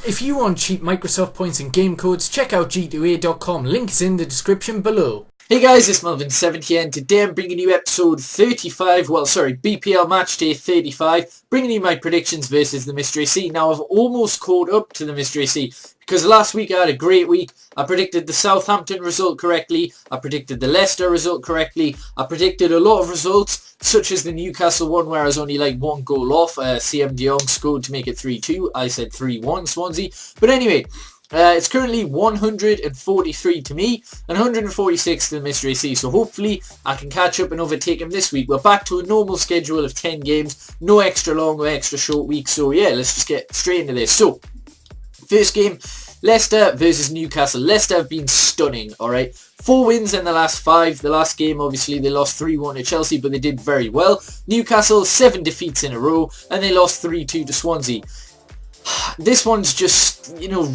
If you want cheap Microsoft points and game codes, check out g2a.com. Link is in the description below. Hey guys, it's Melvin7 here, and today I'm bringing you episode 35, BPL Matchday 35, bringing you my predictions versus the Mystery C. Now, I've almost caught up to the Mystery C, because last week I had a great week. I predicted the Southampton result correctly, I predicted the Leicester result correctly, I predicted a lot of results, such as the Newcastle one where I was only like one goal off. CM De Jong scored to make it 3-2, I said 3-1 Swansea, but anyway... it's currently 143 to me and 146 to the Mystery C, so hopefully I can catch up and overtake him this week. We're back to a normal schedule of 10 games, no extra long or extra short weeks, so yeah, let's just get straight into this. So, first game, Leicester versus Newcastle. Leicester have been stunning, alright? 4 wins in the last 5. The last game, obviously, they lost 3-1 to Chelsea, but they did very well. Newcastle, 7 defeats in a row, and they lost 3-2 to Swansea. This one's just,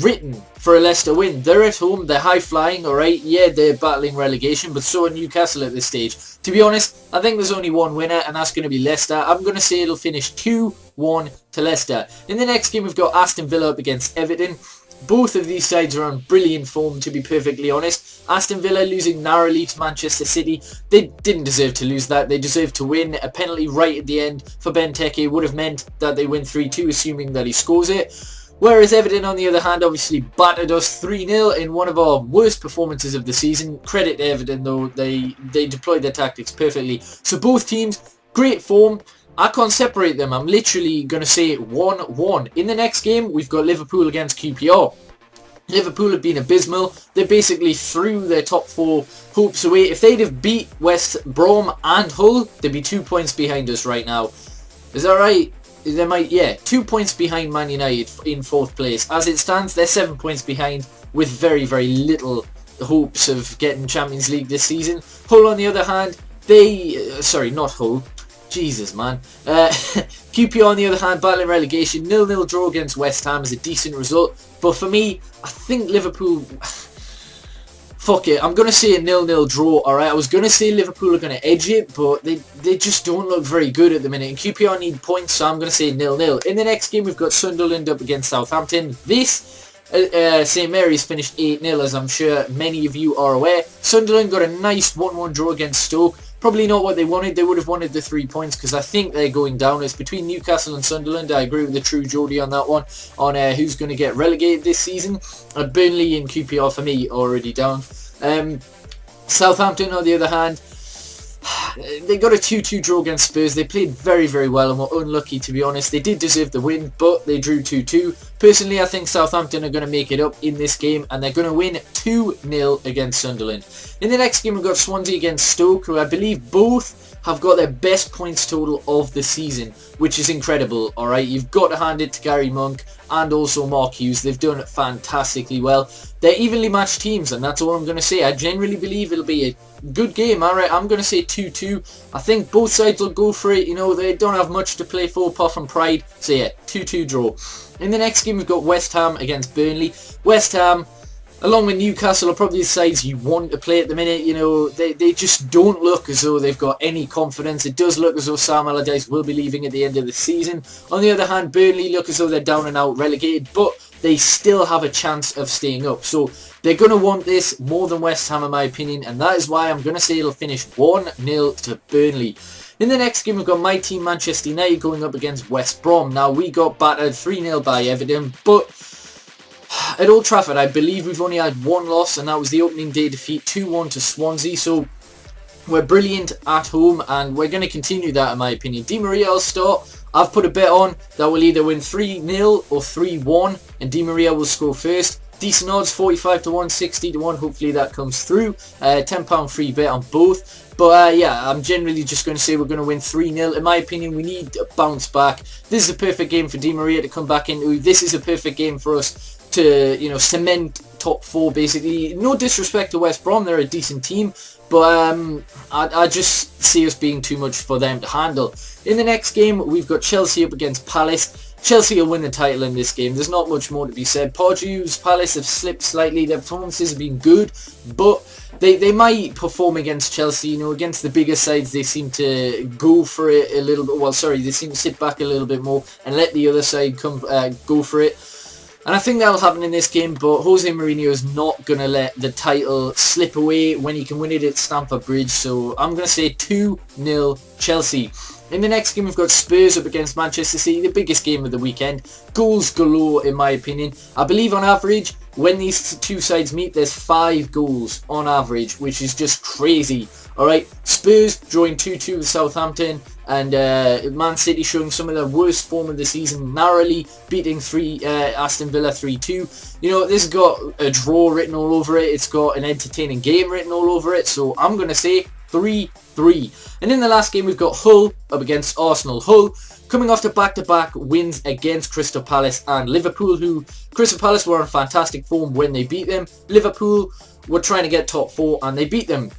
written for a Leicester win. They're at home, they're high-flying, alright? Yeah, they're battling relegation, but so are Newcastle at this stage. To be honest, I think there's only one winner, and that's going to be Leicester. I'm going to say it'll finish 2-1 to Leicester. In the next game, we've got Aston Villa up against Everton. Both of these sides are on brilliant form, to be perfectly honest. Aston Villa losing narrowly to Manchester City. They didn't deserve to lose that. They deserved to win. A penalty right at the end for Benteke would have meant that they win 3-2, assuming that he scores it. Whereas Everton, on the other hand, obviously battered us 3-0 in one of our worst performances of the season. Credit to Everton, though. They deployed their tactics perfectly. So both teams, great form. I can't separate them. I'm literally going to say 1-1. In the next game, we've got Liverpool against QPR. Liverpool have been abysmal. They basically threw their top 4 hopes away. If they'd have beat West Brom and Hull, they'd be 2 points behind us right now. Is that right? They might, yeah, 2 points behind Man United in 4th place. As it stands, they're 7 points behind with very, very little hopes of getting Champions League this season. Hull, on the other hand, sorry, not Hull. Jesus, man. QPR, on the other hand, battling relegation. 0-0 draw against West Ham is a decent result. But for me, I think Liverpool... Fuck it, I'm going to say a 0-0 draw, alright? I was going to say Liverpool are going to edge it, but they just don't look very good at the minute. And QPR need points, so I'm going to say 0-0. In the next game, we've got Sunderland up against Southampton. This... St Mary's finished 8-0, as I'm sure many of you are aware. Sunderland got a nice 1-1 draw against Stoke. Probably not what they wanted. They would have wanted the 3 points because I think they're going down. It's between Newcastle and Sunderland. I agree with the true Geordie on that one, on who's going to get relegated this season. Burnley and QPR for me already down. Southampton, on the other hand, they got a 2-2 draw against Spurs. They played very, very well and were unlucky, to be honest. They did deserve the win, but they drew 2-2. Personally, I think Southampton are going to make it up in this game, and they're going to win 2-0 against Sunderland. In the next game, we've got Swansea against Stoke, who I believe both have got their best points total of the season, which is incredible, alright? You've got to hand it to Gary Monk and also Mark Hughes. They've done it fantastically well. They're evenly matched teams, and that's all I'm going to say. I generally believe it'll be a good game, alright? I'm going to say 2-2. I think both sides will go for it. They don't have much to play for apart from pride. So yeah, 2-2 draw. In the next game, we've got West Ham against Burnley. West Ham, along with Newcastle, are probably the sides you want to play at the minute. They just don't look as though they've got any confidence. It does look as though Sam Allardyce will be leaving at the end of the season. On the other hand, Burnley look as though they're down and out relegated, but they still have a chance of staying up. So they're going to want this more than West Ham, in my opinion, and that is why I'm going to say it'll finish 1-0 to Burnley. In the next game, we've got my team, Manchester United, going up against West Brom. Now, we got battered 3-0 by Everton, but at Old Trafford, I believe we've only had one loss, and that was the opening day defeat 2-1 to Swansea. So we're brilliant at home, and we're going to continue that, in my opinion. Di Maria will start. I've put a bet on that we'll either win 3-0 or 3-1, and Di Maria will score first. Decent odds, 45 to 1, 60 to 1. Hopefully that comes through. £10 free bet on both. But yeah, I'm generally just going to say we're going to win 3-0. In my opinion, we need a bounce back. This is a perfect game for Di Maria to come back into. This is a perfect game for us to, cement top 4, basically. No disrespect to West Brom, they're a decent team. But I just see us being too much for them to handle. In the next game, we've got Chelsea up against Palace. Chelsea will win the title in this game. There's not much more to be said. Pardew's Palace have slipped slightly. Their performances have been good, but they might perform against Chelsea. Against the bigger sides, they seem to go for it a little bit. Well, sorry, they seem to sit back a little bit more and let the other side go for it. And I think that'll happen in this game, but Jose Mourinho is not going to let the title slip away when he can win it at Stamford Bridge. So I'm going to say 2-0 Chelsea. In the next game, we've got Spurs up against Manchester City, the biggest game of the weekend. Goals galore, in my opinion. I believe on average, when these two sides meet, there's 5 goals on average, which is just crazy. Alright, Spurs drawing 2-2 with Southampton, and Man City showing some of their worst form of the season, narrowly beating Aston Villa 3-2. You know, this has got a draw written all over it. It's got an entertaining game written all over it. So I'm going to say 3-3. And in the last game, we've got Hull up against Arsenal. Hull coming off the back-to-back wins against Crystal Palace and Liverpool, who Crystal Palace were in fantastic form when they beat them. Liverpool were trying to get top 4 and they beat them.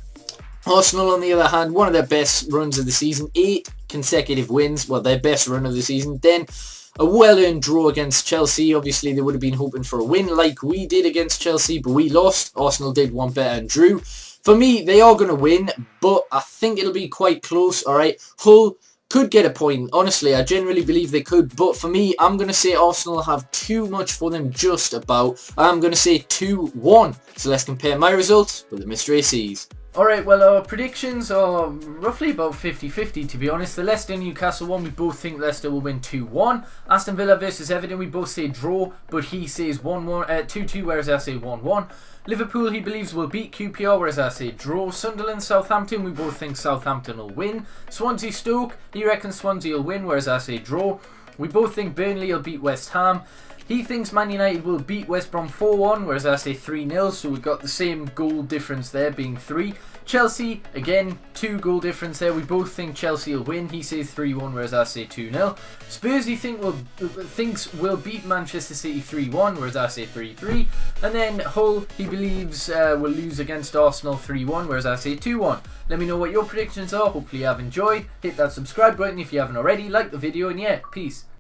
Arsenal, on the other hand, one of their best runs of the season, 8 consecutive wins, well, their best run of the season. Then a well-earned draw against Chelsea. Obviously, they would have been hoping for a win like we did against Chelsea, but we lost. Arsenal did one better and drew. For me, they are going to win, but I think it'll be quite close, alright? Hull could get a point. Honestly, I genuinely believe they could, but for me, I'm going to say Arsenal have too much for them just about. I'm going to say 2-1. So let's compare my results with the Mr. AC's. Alright, well, our predictions are roughly about 50-50, to be honest. The Leicester-Newcastle one, we both think Leicester will win 2-1. Aston Villa versus Everton, we both say draw, but he says 2-2, whereas I say 1-1. Liverpool, he believes, will beat QPR, whereas I say draw. Sunderland-Southampton, we both think Southampton will win. Swansea-Stoke, he reckons Swansea will win, whereas I say draw. We both think Burnley will beat West Ham. He thinks Man United will beat West Brom 4-1, whereas I say 3-0, so we've got the same goal difference there, being 3. Chelsea, again, 2 goal difference there. We both think Chelsea will win. He says 3-1, whereas I say 2-0. Spurs, he thinks will beat Manchester City 3-1, whereas I say 3-3. And then Hull, he believes will lose against Arsenal 3-1, whereas I say 2-1. Let me know what your predictions are. Hopefully you have enjoyed. Hit that subscribe button if you haven't already. Like the video, and yeah, peace.